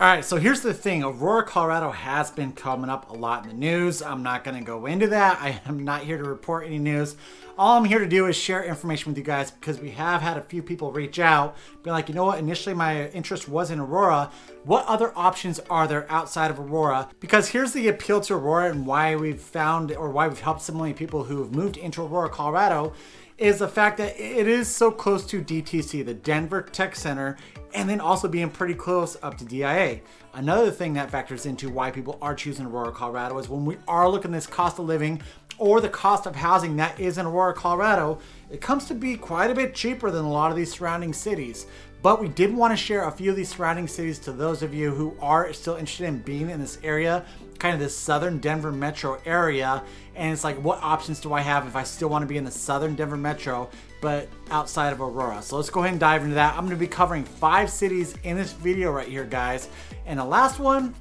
All right, so here's the thing. Aurora, Colorado has been coming up a lot in the news. I'm not going to go into that. I am not here to report any news. All I'm here to do is share information with you guys because we have had a few people reach out, be like, you know what, initially my interest was in Aurora. What other options are there outside of Aurora? Because here's the appeal to Aurora and why we've found, or why we've helped so many people who have moved into Aurora, Colorado, is the fact that it is so close to DTC, the Denver Tech Center, and then also being pretty close up to DIA. Another thing that factors into why people are choosing Aurora, Colorado is when we are looking at this cost of living or the cost of housing that is in Aurora, Colorado, it comes to be quite a bit cheaper than a lot of these surrounding cities. But we did want to share a few of these surrounding cities to those of you who are still interested in being in this area, kind of this southern Denver metro area. And it's like, what options do I have if I still want to be in the southern Denver metro, but outside of Aurora? So let's go ahead and dive into that. I'm going to be covering 5 cities in this video right here, guys. And the last one,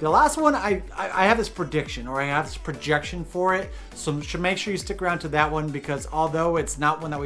I have this prediction, or I have this projection for it. So you should make sure you stick around to that one, because although it's not one that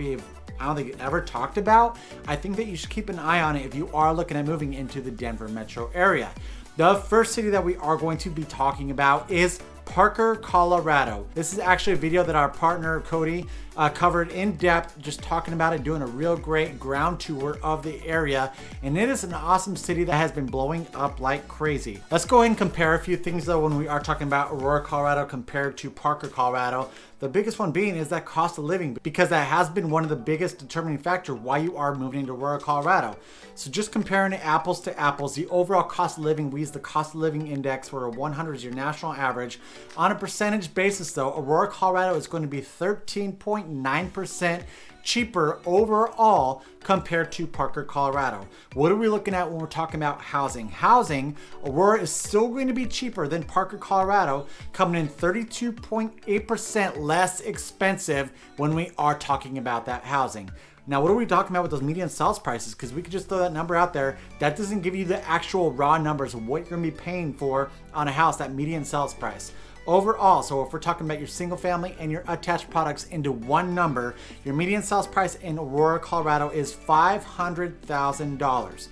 I don't think ever talked about, I think that you should keep an eye on it if you are looking at moving into the Denver metro area. The first city that we are going to be talking about is Parker, Colorado. This is actually a video that our partner Cody covered in depth, just talking about it, doing a real great ground tour of the area, and it is an awesome city that has been blowing up like crazy. Let's go ahead and compare a few things though when we are talking about Aurora, Colorado compared to Parker, Colorado. The biggest one being is that cost of living, because that has been one of the biggest determining factor why you are moving into Aurora, Colorado. So just comparing apples to apples, the overall cost of living, we use the cost of living index where 100 is your national average. On a percentage basis though, Aurora, Colorado is going to be 13.9% cheaper overall compared to Parker, Colorado. What are we looking at when we're talking about housing? Housing, Aurora is still going to be cheaper than Parker, Colorado, coming in 32.8% less expensive when we are talking about that housing. Now, what are we talking about with those median sales prices? Because we could just throw that number out there. That doesn't give you the actual raw numbers of what you're going to be paying for on a house, that median sales price. Overall, so if we're talking about your single family and your attached products into one number, your median sales price in Aurora, Colorado is $500,000.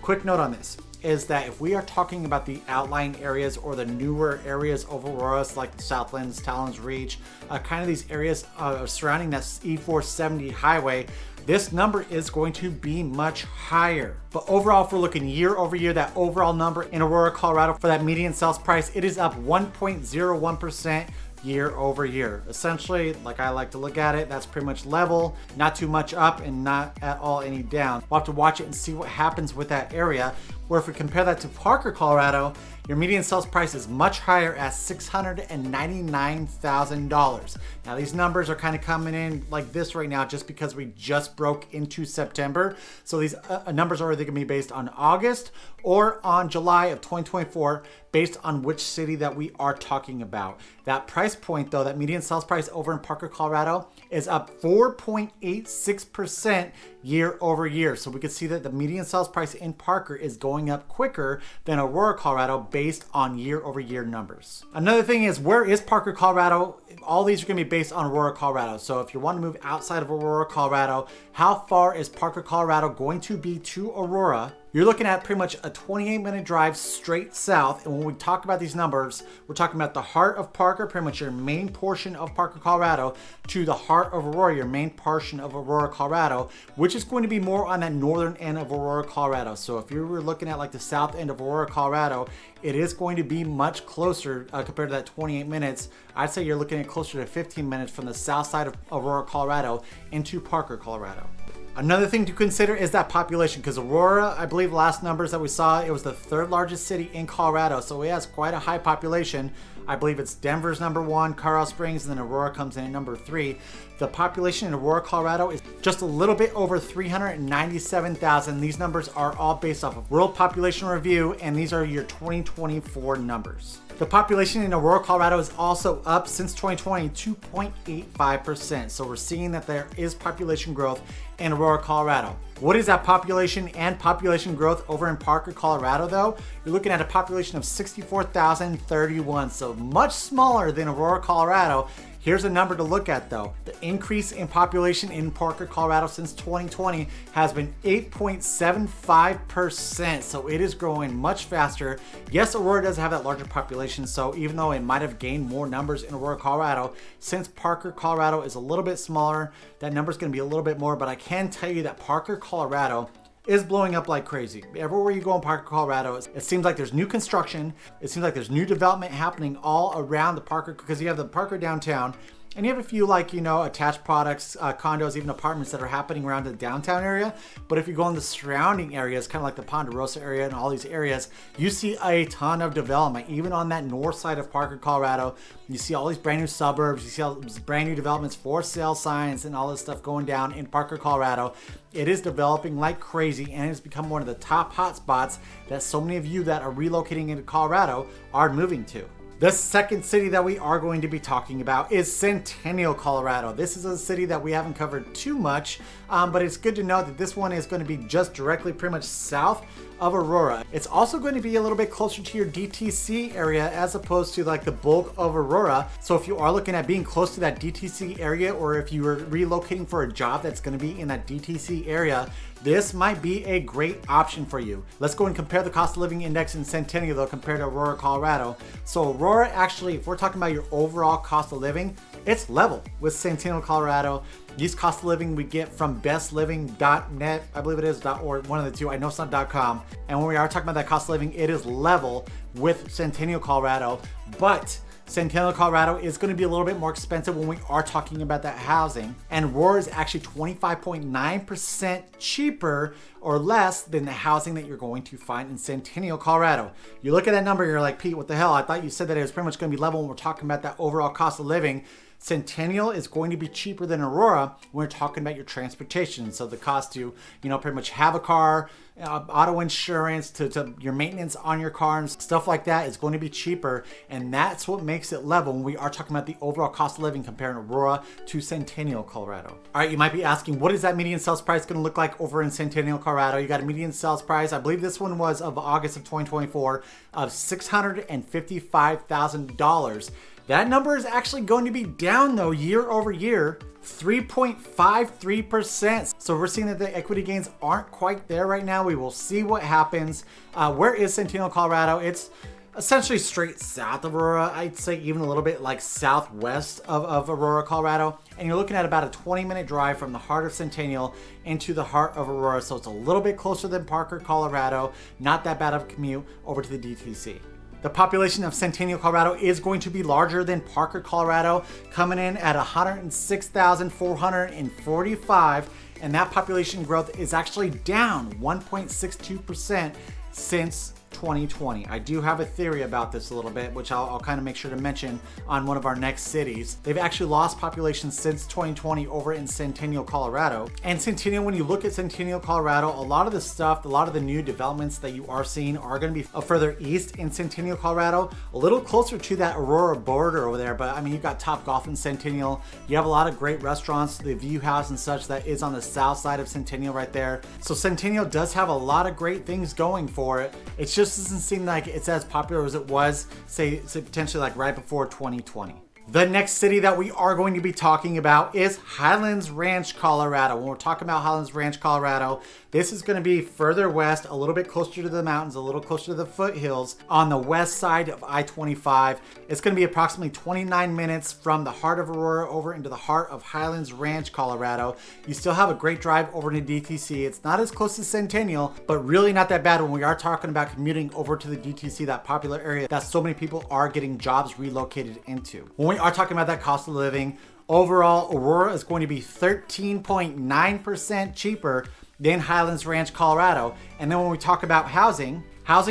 Quick note on this is that if we are talking about the outlying areas or the newer areas of Aurora, like the Southlands, Talons Reach, kind of these areas surrounding that E470 highway, this number is going to be much higher. But overall, if we're looking year over year, that overall number in Aurora, Colorado for that median sales price, it is up 1.01% year over year. Essentially, like I like to look at it, that's pretty much level, not too much up and not at all any down. We'll have to watch it and see what happens with that area. Where if we compare that to Parker, Colorado, your median sales price is much higher at $699,000. Now these numbers are kind of coming in like this right now just because we just broke into September. So these numbers are either going to be based on August or on July of 2024 based on which city that we are talking about. That price point though, that median sales price over in Parker, Colorado is up 4.86% year over year. So we can see that the median sales price in Parker is going up quicker than Aurora, Colorado based on year over year numbers. Another thing is, where is Parker, Colorado? All these are going to be based on Aurora, Colorado. So if you want to move outside of Aurora, Colorado, how far is Parker, Colorado going to be to Aurora? You're looking at pretty much a 28-minute drive straight south. And when we talk about these numbers, we're talking about the heart of Parker, pretty much your main portion of Parker, Colorado, to the heart of Aurora, your main portion of Aurora, Colorado, which is going to be more on that northern end of Aurora, Colorado. So if you were looking at like the south end of Aurora, Colorado, it is going to be much closer compared to that 28 minutes. I'd say you're looking at closer to 15 minutes from the south side of Aurora, Colorado into Parker, Colorado. Another thing to consider is that population, because Aurora, I believe last numbers that we saw, it was the 3rd largest city in Colorado. So it has quite a high population. I believe it's Denver's number 1, Colorado Springs, and then Aurora comes in at number 3. The population in Aurora, Colorado is just a little bit over 397,000. These numbers are all based off of World Population Review, and these are your 2024 numbers. The population in Aurora, Colorado is also up since 2020, 2.85%. So we're seeing that there is population growth in Aurora, Colorado. What is that population and population growth over in Parker, Colorado though? You're looking at a population of 64,031, so much smaller than Aurora, Colorado. Here's a number to look at though. The increase in population in Parker, Colorado since 2020 has been 8.75%. So it is growing much faster. Yes, Aurora does have that larger population. So even though it might have gained more numbers in Aurora, Colorado, since Parker, Colorado is a little bit smaller, that number is going to be a little bit more. But I can tell you that Parker, Colorado is blowing up like crazy. Everywhere you go in Parker, Colorado, it seems like there's new construction. It seems like there's new development happening all around the Parker, because you have the Parker downtown, and you have a few attached products, condos, even apartments that are happening around the downtown area. But if you go in the surrounding areas, kind of like the Ponderosa area and all these areas, you see a ton of development. Even on that north side of Parker, Colorado, you see all these brand new suburbs, you see all these brand new developments, for sale signs and all this stuff going down in Parker, Colorado. It is developing like crazy, and it's become one of the top hotspots that so many of you that are relocating into Colorado are moving to. The second city that we are going to be talking about is Centennial, Colorado. This is a city that we haven't covered too much, but it's good to know that this one is going to be just directly pretty much south of Aurora. It's also going to be a little bit closer to your DTC area as opposed to like the bulk of Aurora. So if you are looking at being close to that DTC area, or if you are relocating for a job that's going to be in that DTC area, this might be a great option for you. Let's go and compare the cost of living index in Centennial though compared to Aurora, Colorado. So Aurora, actually, if we're talking about your overall cost of living, it's level with Centennial, Colorado. These cost of living we get from bestliving.net, I believe it is, .org, one of the two. I know it's not .com. And when we are talking about that cost of living, it is level with Centennial, Colorado. But Centennial, Colorado is going to be a little bit more expensive when we are talking about that housing. And Aurora is actually 25.9% cheaper or less than the housing that you're going to find in Centennial, Colorado. You look at that number, you're like, Pete, what the hell? I thought you said that it was pretty much going to be level when we're talking about that overall cost of living. Centennial is going to be cheaper than Aurora when we're talking about your transportation. So the cost to, pretty much have a car, auto insurance, to your maintenance on your car and stuff like that is going to be cheaper. And that's what makes it level when we are talking about the overall cost of living comparing Aurora to Centennial, Colorado. All right, you might be asking, what is that median sales price going to look like over in Centennial, Colorado? You got a median sales price, I believe this one was of August of 2024, of $655,000. That number is actually going to be down though year over year, 3.53%. So we're seeing that the equity gains aren't quite there right now. We will see what happens. Where is Centennial, Colorado? It's essentially straight south of Aurora. I'd say even a little bit like southwest of Aurora, Colorado. And you're looking at about a 20-minute drive from the heart of Centennial into the heart of Aurora. So it's a little bit closer than Parker, Colorado. Not that bad of a commute over to the DTC. The population of Centennial, Colorado is going to be larger than Parker, Colorado, coming in at 106,445, and that population growth is actually down 1.62% since 2020. I do have a theory about this a little bit, which I'll kind of make sure to mention on one of our next cities. They've actually lost population since 2020 over in Centennial, Colorado. And Centennial, when you look at Centennial, Colorado, a lot of the stuff, a lot of the new developments that you are seeing are going to be further east in Centennial, Colorado, a little closer to that Aurora border over there. But I mean, you've got Topgolf in Centennial. You have a lot of great restaurants, the View House and such that is on the south side of Centennial right there. So Centennial does have a lot of great things going for it. It just doesn't seem like it's as popular as it was, say potentially like right before 2020. The next city that we are going to be talking about is Highlands Ranch, Colorado. When we're talking about Highlands Ranch, Colorado, this is going to be further west, a little bit closer to the mountains, a little closer to the foothills on the west side of I-25. It's going to be approximately 29 minutes from the heart of Aurora over into the heart of Highlands Ranch, Colorado. You still have a great drive over to DTC. It's not as close as Centennial, but really not that bad when we are talking about commuting over to the DTC, that popular area that so many people are getting jobs relocated into. When we are talking about that cost of living, overall, Aurora is going to be 13.9% cheaper than Highlands Ranch, Colorado. And then when we talk about housing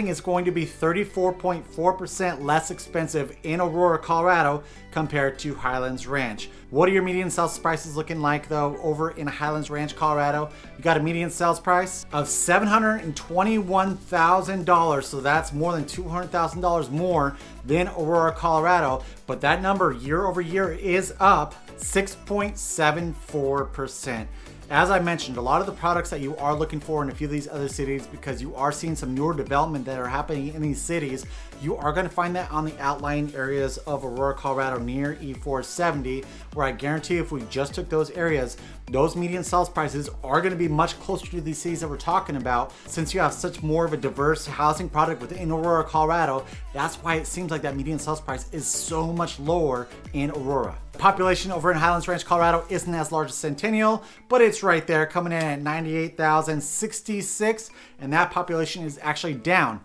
is going to be 34.4% less expensive in Aurora, Colorado compared to Highlands Ranch. What are your median sales prices looking like though over in Highlands Ranch, Colorado? You got a median sales price of $721,000. So that's more than $200,000 more than Aurora, Colorado. But that number year over year is up 6.74%. As I mentioned, a lot of the products that you are looking for in a few of these other cities, because you are seeing some newer development that are happening in these cities, you are going to find that on the outlying areas of Aurora, Colorado near E470, where I guarantee if we just took those areas, those median sales prices are going to be much closer to these cities that we're talking about. Since you have such more of a diverse housing product within Aurora, Colorado, that's why it seems like that median sales price is so much lower in Aurora. Population over in Highlands Ranch, Colorado isn't as large as Centennial, but it's right there, coming in at 98,066, and that population is actually down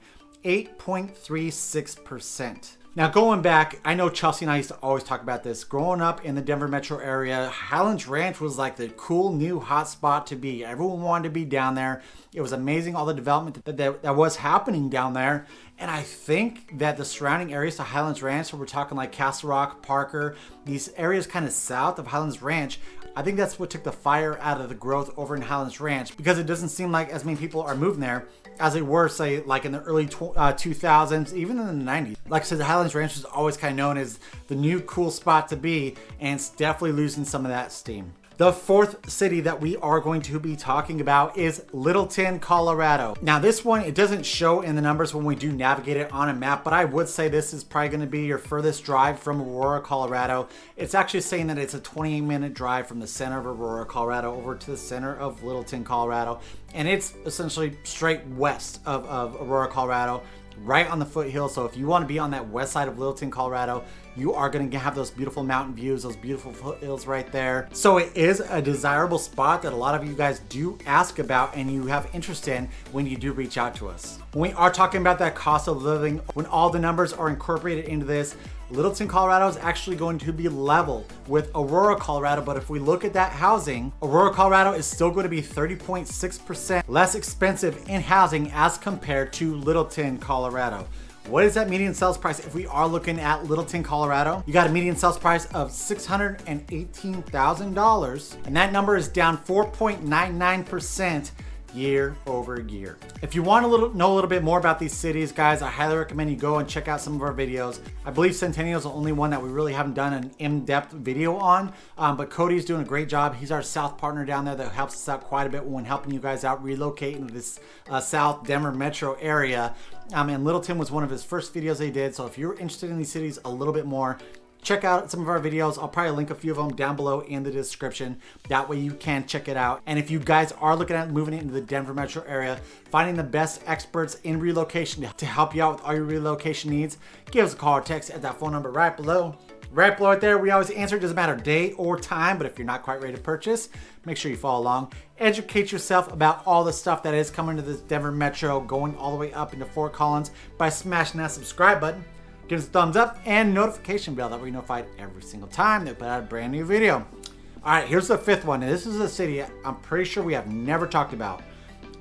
8.36%. Now, going back, I know Chelsea and I used to always talk about this. Growing up in the Denver metro area, Highlands Ranch was like the cool new hot spot to be. Everyone wanted to be down there. It was amazing, all the development that was happening down there. And I think that the surrounding areas to Highlands Ranch, where we're talking like Castle Rock, Parker, these areas kind of south of Highlands Ranch, I think that's what took the fire out of the growth over in Highlands Ranch, because it doesn't seem like as many people are moving there as they were, say, like in the early 2000s, even in the 90s. Like I said, the Highlands Ranch was always kind of known as the new cool spot to be, and it's definitely losing some of that steam. The fourth city that we are going to be talking about is Littleton, Colorado. Now this one, it doesn't show in the numbers when we do navigate it on a map, but I would say this is probably going to be your furthest drive from Aurora, Colorado. It's actually saying that it's a 28-minute drive from the center of Aurora, Colorado over to the center of Littleton, Colorado. And it's essentially straight west of Aurora, Colorado, right on the foothill. So if you want to be on that west side of Littleton, Colorado, you are going to have those beautiful mountain views, those beautiful foothills right there. So it is a desirable spot that a lot of you guys do ask about and you have interest in when you do reach out to us. When we are talking about that cost of living, when all the numbers are incorporated into this, Littleton, Colorado is actually going to be level with Aurora, Colorado. But if we look at that housing, Aurora, Colorado is still going to be 30.6% less expensive in housing as compared to Littleton, Colorado. What is that median sales price if we are looking at Littleton, Colorado? You got a median sales price of $618,000, and that number is down 4.99% year over year. If you want to know a little bit more about these cities, guys, I highly recommend you go and check out some of our videos. I believe Centennial is the only one that we really haven't done an in-depth video on, but Cody's doing a great job. He's our South partner down there that helps us out quite a bit when helping you guys out relocating to this South Denver metro area. And Littleton was one of his first videos they did. So if you're interested in these cities a little bit more, check out some of our videos. I'll probably link a few of them down below in the description. That way you can check it out. And if you guys are looking at moving into the Denver metro area, finding the best experts in relocation to help you out with all your relocation needs, give us a call or text at that phone number right below. Right below it there, we always answer. It doesn't matter day or time, but if you're not quite ready to purchase, make sure you follow along. Educate yourself about all the stuff that is coming to this Denver metro, going all the way up into Fort Collins by smashing that subscribe button. Give us a thumbs up and notification bell that we're notified every single time they put out a brand new video. All right, here's the fifth one. And this is a city I'm pretty sure we have never talked about.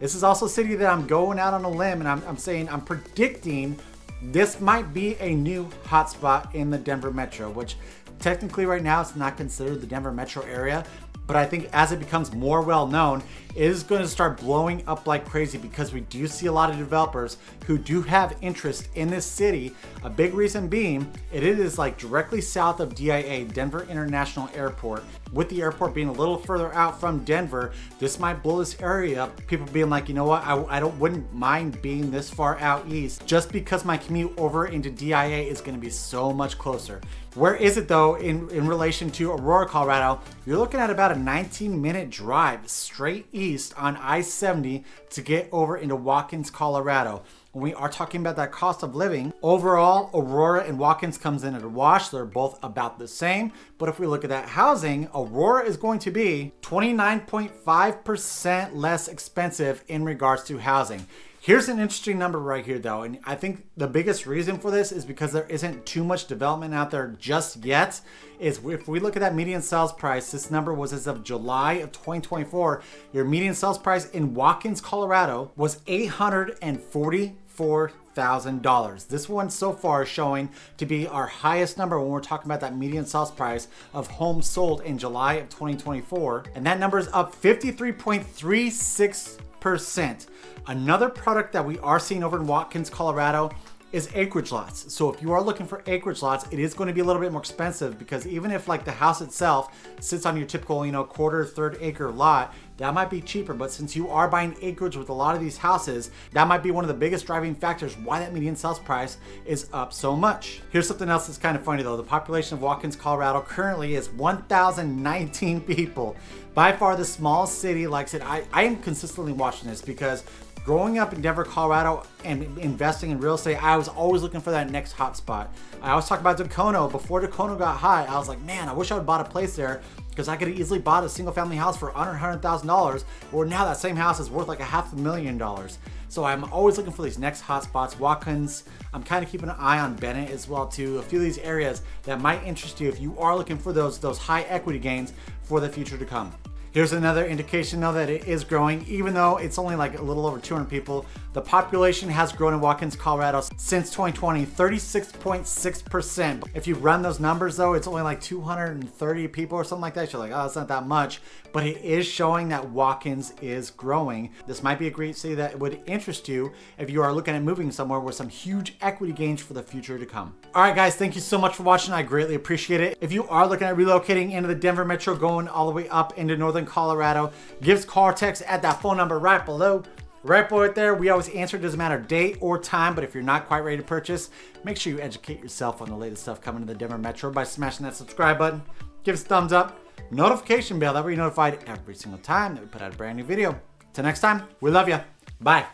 This is also a city that I'm going out on a limb and I'm saying, I'm predicting this might be a new hotspot in the Denver metro, which technically right now it's not considered the Denver metro area. But I think as it becomes more well known, it is going to start blowing up like crazy because we do see a lot of developers who do have interest in this city. A big reason being, it is like directly south of DIA, Denver International Airport. With the airport being a little further out from Denver, this might blow this area up. People being like, you know what, I wouldn't mind being this far out east just because my commute over into DIA is going to be so much closer. Where is it though in relation to Aurora, Colorado? You're looking at about a 19-minute drive straight east on I-70 to get over into Watkins, Colorado. When we are talking about that cost of living, overall, Aurora and Watkins comes in at a wash. They're both about the same. But if we look at that housing, Aurora is going to be 29.5% less expensive in regards to housing. Here's an interesting number right here though, and I think the biggest reason for this is because there isn't too much development out there just yet. Is if we look at that median sales price, this number was as of July of 2024, your median sales price in Watkins, Colorado was $844,000. This one so far is showing to be our highest number when we're talking about that median sales price of homes sold in July of 2024. And that number is up 53.36%. Another product that we are seeing over in Watkins, Colorado is acreage lots. So if you are looking for acreage lots, it is going to be a little bit more expensive, because even if like the house itself sits on your typical, quarter, third acre lot, that might be cheaper. But since you are buying acreage with a lot of these houses, that might be one of the biggest driving factors why that median sales price is up so much. Here's something else that's kind of funny though. The population of Watkins, Colorado currently is 1,019 people. By far the smallest city. Like I said, I am consistently watching this because growing up in Denver, Colorado, and investing in real estate, I was always looking for that next hot spot. I always talk about Dacono. Before Dacono got hot, I was like, man, I wish I would have bought a place there, because I could have easily bought a single family house for under $100,000, or now that same house is worth like $500,000. So I'm always looking for these next hot spots. Watkins, I'm kind of keeping an eye on Bennett as well too. A few of these areas that might interest you if you are looking for those high equity gains for the future to come. Here's another indication though that it is growing. Even though it's only like a little over 200 people, the population has grown in Watkins, Colorado since 2020, 36.6%. If you run those numbers though, it's only like 230 people or something like that. You're like, oh, it's not that much, but it is showing that Watkins is growing. This might be a great city that would interest you if you are looking at moving somewhere with some huge equity gains for the future to come. All right, guys, thank you so much for watching. I greatly appreciate it. If you are looking at relocating into the Denver metro, going all the way up into northern Colorado, give us a call or text at that phone number right below. Right right there. We always answer. It doesn't matter date or time, but if you're not quite ready to purchase, make sure you educate yourself on the latest stuff coming to the Denver metro by smashing that subscribe button. Give us a thumbs up, notification bell, that way you're notified every single time that we put out a brand new video. Till next time, we love you. Bye.